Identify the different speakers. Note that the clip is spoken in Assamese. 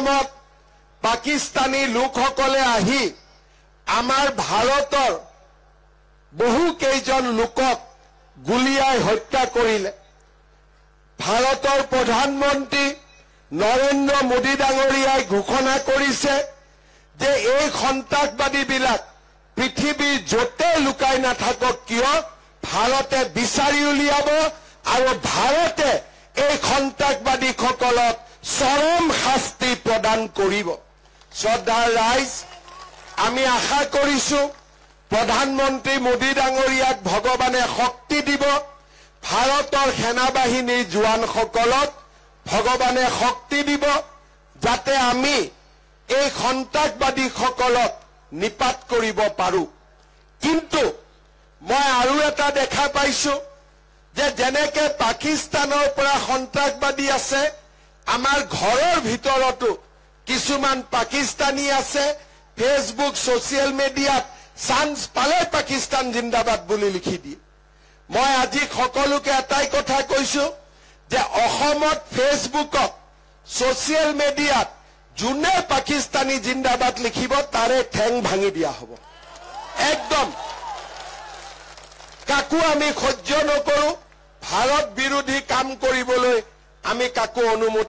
Speaker 1: নামত পাকিস্তানী লোকসকলে আহি আমাৰ ভাৰতৰ বহু কেইজন লোকক গুলিয়াই হত্যা কৰিলে। ভাৰতৰ প্ৰধানমন্ত্ৰী নৰেন্দ্ৰ মোদী ডাঙৰীয়াই ঘোষণা কৰিছে যে এই সন্ত্ৰাসবাদীবিলাক পৃথিৱীৰ য'তে লুকাই নাথাকক কিয় ভাৰতে বিচাৰি উলিয়াব আৰু ভাৰতে এই সন্ত্ৰাসবাদীসকলক চৰম শাস্তি প্ৰদান কৰিব। শ্ৰদ্ধাৰ ৰাইজ, আমি আশা কৰিছো প্ৰধানমন্ত্ৰী মোদী ডাঙৰীয়াক ভগৱানে শক্তি দিব, ভাৰতৰ সেনাবাহিনীৰ জোৱানসকলক ভগৱানে শক্তি দিব, যাতে আমি এই সন্ত্ৰাসবাদীসকলক নিপাত কৰিব পাৰো। কিন্তু মই আৰু এটা দেখা পাইছো যে যেনেকে পাকিস্তানৰ পৰা সন্ত্ৰাসবাদী আছে, আমাৰ ঘৰৰ ভিতৰতো কিছুমান পাকিস্তানী আছে। ফেচবুক ছচিয়েল মিডিয়াত চান্স পালে পাকিস্তান জিন্দাবাদ বুলি লিখি দিয়ে। মই আজি সকলোকে এটাই কথা কৈছো যে অসমত ফেচবুকত ছচিয়েল মিডিয়াত যোনে পাকিস্তানী জিন্দাবাদ লিখিব তাৰে ঠেং ভাঙি দিয়া হ'ব। একদম কাকো আমি সহ্য নকৰো। ভাৰত বিৰোধী কাম কৰিবলৈ আমি কাকো অনুমতি